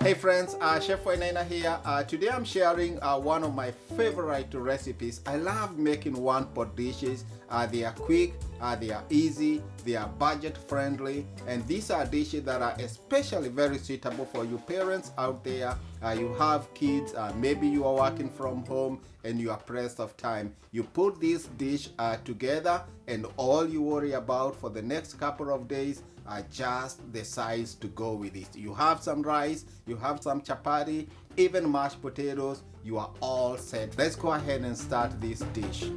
Hey friends, Chef Wainaina here. Today I'm sharing one of my favorite recipes. I love making one-pot dishes. They are quick, they are easy, they are budget friendly, and these are dishes that are especially very suitable for you parents out there. You have kids, maybe you are working from home and you are pressed of time. You put this dish together and all you worry about for the next couple of days are just the sides to go with it. You have some rice, you have some chapati, even mashed potatoes, you are all set. Let's go ahead and start this dish.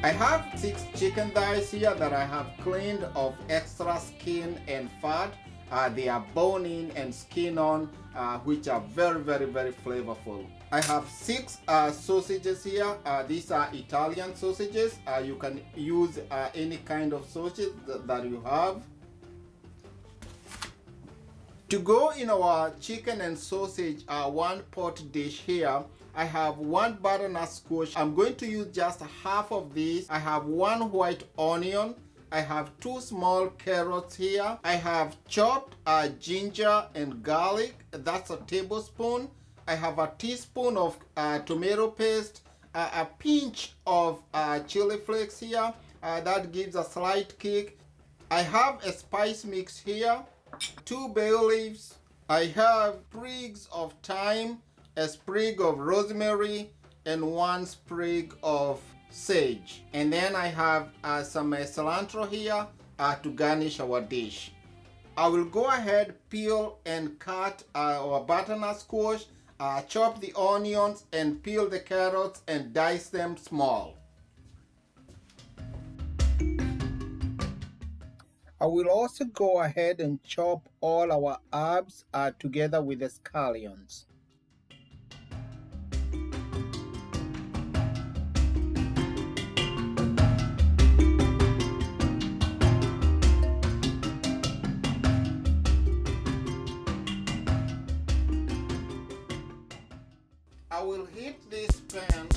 I have 6 chicken thighs here that I have cleaned of extra skin and fat. They are bone in and skin on, which are very flavorful. I have 6 sausages here. These are Italian sausages. You can use any kind of sausage that you have. To go in our chicken and sausage one pot dish here, I have 1 butternut squash. I'm going to use just half of this. I have 1 white onion. I have 2 small carrots here. I have chopped ginger and garlic. That's a tablespoon. I have a teaspoon of tomato paste, a pinch of chili flakes here. That gives a slight kick. I have a spice mix here, 2 bay leaves. I have sprigs of thyme, a sprig of rosemary, and 1 sprig of sage. And then I have some cilantro here to garnish our dish. I will go ahead, peel and cut our butternut squash, chop the onions and peel the carrots and dice them small. I will also go ahead and chop all our herbs together with the scallions. I will heat this pan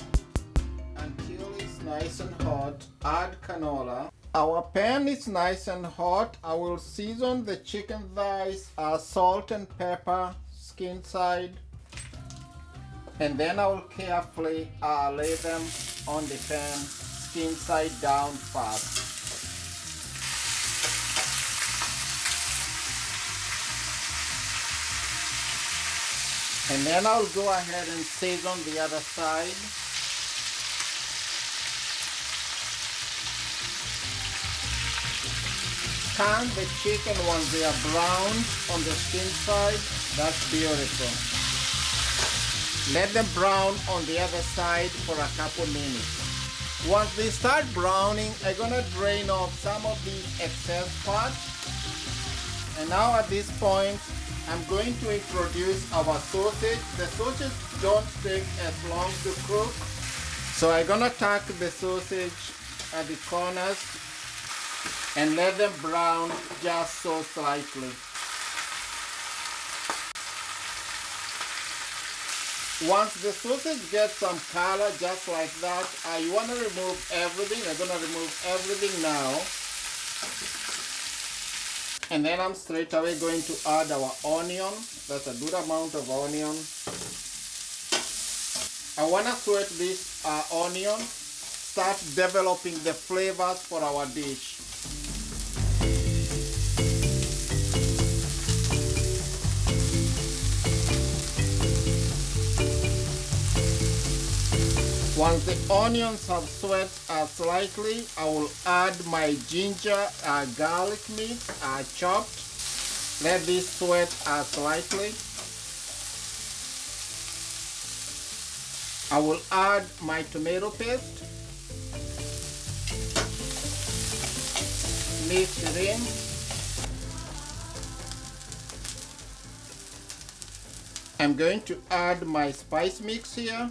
until it's nice and hot. Add canola. Our pan is nice and hot. I will season the chicken thighs, salt and pepper, skin side. And then I will carefully lay them on the pan, skin side down first. And then I'll go ahead and season the other side. Turn the chicken once they are brown on the skin side. That's beautiful. Let them brown on the other side for a couple minutes. Once they start browning, I'm gonna drain off some of the excess fat. And now at this point, I'm going to introduce our sausage. The sausage don't take as long to cook. So I'm gonna tuck the sausage at the corners and let them brown just so slightly. Once the sausage gets some color just like that, you wanna remove everything. I'm gonna remove everything now. And then I'm straight away going to add our onion. That's a good amount of onion. I want to sweat this onion, start developing the flavors for our dish. Once the onions have sweat slightly, I will add my ginger garlic mix chopped. Let this sweat slightly. I will add my tomato paste. Mix it in. I'm going to add my spice mix here.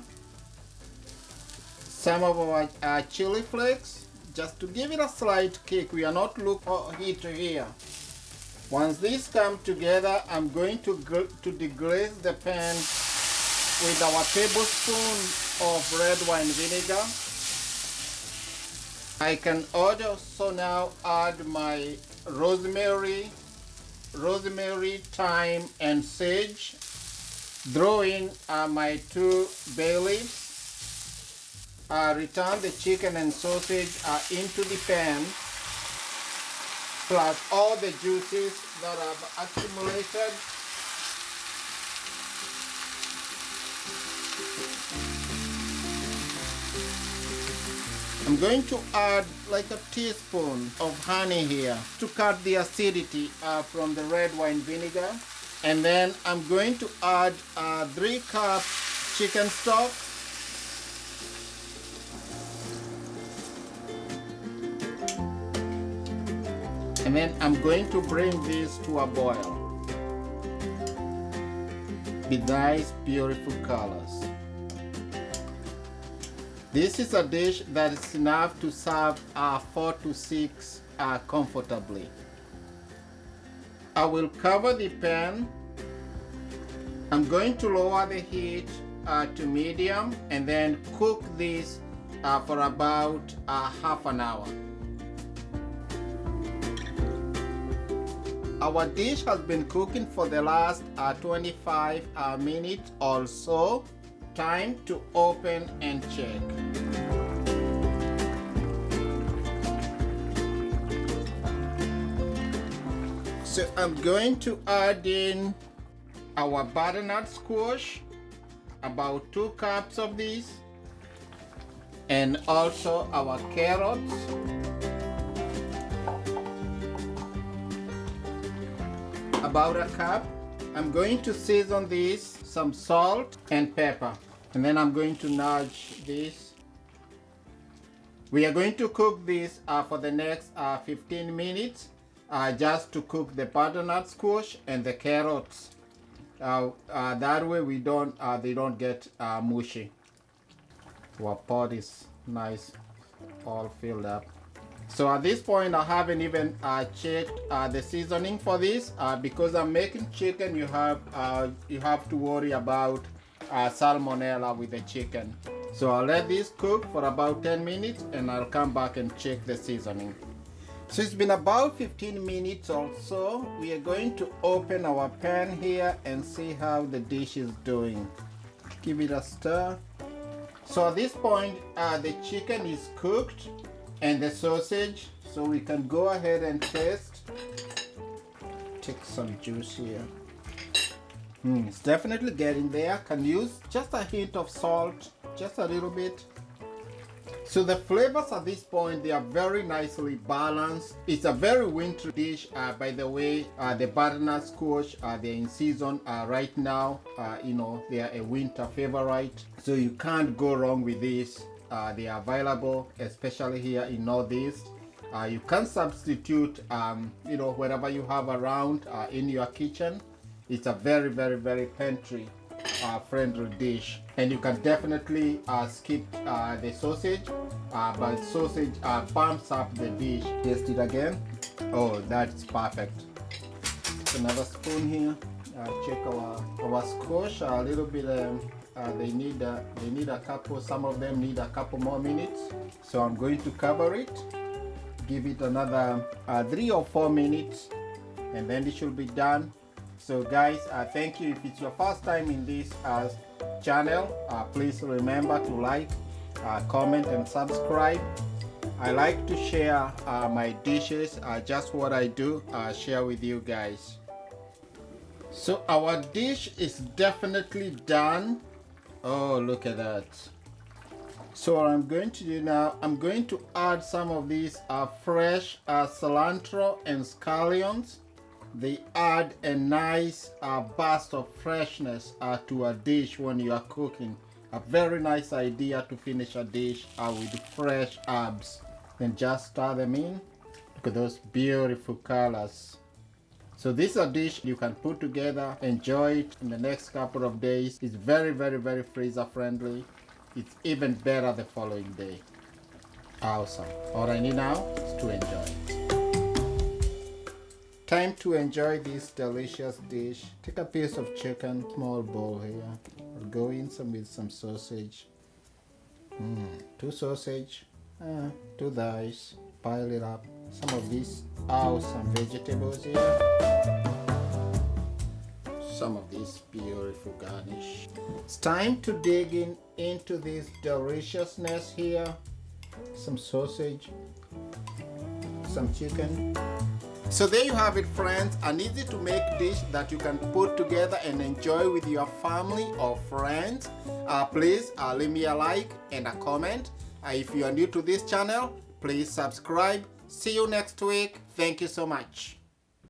Some of our chili flakes, just to give it a slight kick. We are not looking for heat here. Once these come together, I'm going to deglaze the pan with our tablespoon of red wine vinegar. I can also now add my rosemary, thyme, and sage. Throw in my 2 bay leaves. Return the chicken and sausage into the pan, plus all the juices that have accumulated. I'm going to add like a teaspoon of honey here to cut the acidity from the red wine vinegar. And then I'm going to add 3 cups chicken stock. And then I'm going to bring this to a boil with nice, beautiful colors. This is a dish that is enough to serve 4 to 6 comfortably. I will cover the pan. I'm going to lower the heat to medium and then cook this for about half an hour. Our dish has been cooking for the last 25 minutes or so. Time to open and check. So I'm going to add in our butternut squash, about 2 cups of this, and also our carrots. About a cup. I'm going to season this, some salt and pepper, and then I'm going to nudge this. We are going to cook this for the next 15 minutes, just to cook the butternut squash and the carrots. That way they don't get mushy. Our pot is nice, all filled up. So at this point, I haven't even checked the seasoning for this because I'm making chicken. You have to worry about salmonella with the chicken. So I'll let this cook for about 10 minutes and I'll come back and check the seasoning. So it's been about 15 minutes or so. We are going to open our pan here and see how the dish is doing. Give it a stir. So at this point, the chicken is cooked and the sausage, so we can go ahead and taste. Take some juice here. It's definitely getting there. Can use just a hint of salt, just a little bit. So the flavors at this point, they are very nicely balanced. It's a very wintry dish. By the way, the butternut squash, they're in season right now. They are a winter favorite. So you can't go wrong with this. They are available, especially here in Northeast. You can substitute, whatever you have around in your kitchen. It's a very, very, very pantry friendly dish. And you can definitely skip the sausage, but sausage bumps up the dish. Taste it again. Oh, that's perfect. Another spoon here. Check our squash a little bit. They need a couple. Some of them need a couple more minutes. So I'm going to cover it. Give it another 3 or 4 minutes, and then it should be done. So guys, thank you. If it's your first time in this channel, please remember to like, comment, and subscribe. I like to share my dishes, just what I do, share with you guys. So our dish is definitely done. Oh, look at that. So what I'm going to do now, I'm going to add some of these fresh cilantro and scallions. They add a nice burst of freshness to a dish when you are cooking. A very nice idea to finish a dish with fresh herbs. Then just stir them in. Look at those beautiful colors. So this is a dish you can put together, enjoy it in the next couple of days. It's very, very, very freezer friendly. It's even better the following day. Awesome. All I need now is to enjoy. Time to enjoy this delicious dish. Take a piece of chicken, small bowl here. I'll go in with some sausage. 2 sausage. Do this, pile it up. Some of these, some vegetables here. Some of this beautiful garnish. It's time to dig into this deliciousness here. Some sausage, some chicken. So there you have it, friends, an easy to make dish that you can put together and enjoy with your family or friends. Please leave me a like and a comment. If you are new to this channel, please subscribe. See you next week. Thank you so much.